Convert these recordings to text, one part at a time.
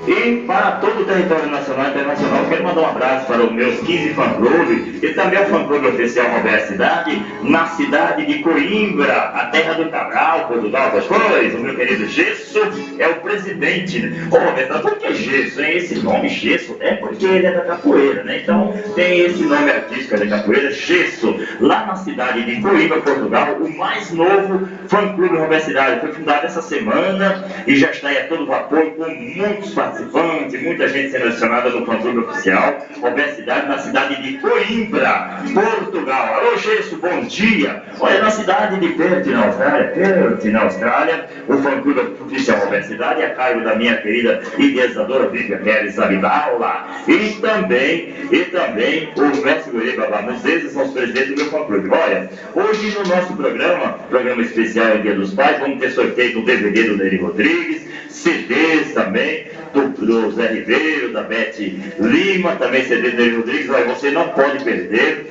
E para todo o território nacional e internacional, quero mandar um abraço para os meus 15 fã-clubes e também o fã-clube oficial Roberto Cidade, na cidade de Coimbra, a terra do Cabral, Portugal, pois, o meu querido Gesso é o presidente. Ô, Roberto, por que Gesso, hein? Esse nome Gesso é porque ele é da capoeira, né? Então tem esse nome artístico da capoeira, Gesso, lá na cidade de Coimbra, Portugal, o mais novo fã-clube Roberto Cidade. Foi fundado essa semana e já está aí a todo vapor, com muitos participantes, muita gente sendo adicionada no fã-clube oficial Roberto Cidade, na cidade de Coimbra, Portugal. Alô, Gesso, bom dia. Olha, na cidade de Perth, na Austrália, o fã-clube oficial Roberto Cidade, a cargo da minha querida idealizadora Vivian Pérez Abdala, e também o mestre Guri Babamos, esses são os presidentes do meu fã-clube. Olha, hoje no nosso programa especial em Dia dos Pais, vamos ter sorteio do DVD do Neri Rodrigues, CDs também, do Zé Ribeiro, da Beth Lima, também CD do Neri Rodrigues. Olha, você não pode perder,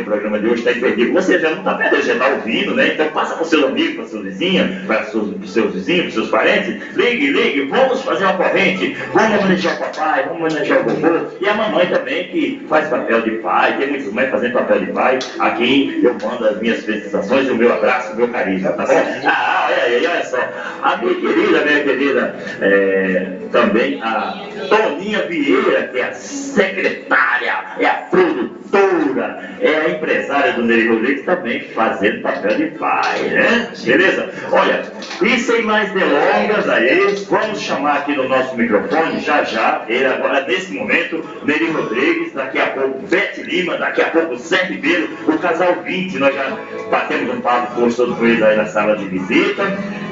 o programa de hoje está imperdível. Você já não está perdendo, já está ouvindo, né? Então passa para os seus amigos, para os seus vizinhos, para os seus vizinhos, para os seus parentes, ligue, vamos fazer uma corrente, vamos homenagear o papai, vamos homenagear o vovô, e a mamãe também, que faz papel de pai, tem muitas mães fazendo papel de pai. Aqui eu mando as minhas felicitações, o meu abraço, o meu carinho, tá bom? Olha só, a minha querida, também a Toninha Vieira, que é a secretária, é a produtora, é a empresária do Neri Rodrigues, também fazendo papel de pai, né? Beleza? Olha, e sem mais delongas aí, vamos chamar aqui no nosso microfone, já, ele agora nesse momento, Neri Rodrigues, daqui a pouco Beth Lima, daqui a pouco Zé Ribeiro, o casal 20, nós já batemos um papo gostoso com eles aí na sala de visita,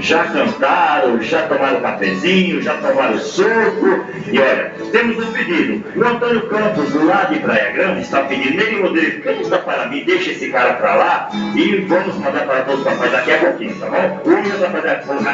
já cantaram, já tomaram cafezinho, já tomaram suco, e olha, temos um pedido, o Antônio Campos, lá de Praia Grande, está pedindo, Neri Rodrigues, canta para mim, deixa esse cara para lá, e vamos mandar para todos os papais daqui a pouquinho, tá bom? O já está fazendo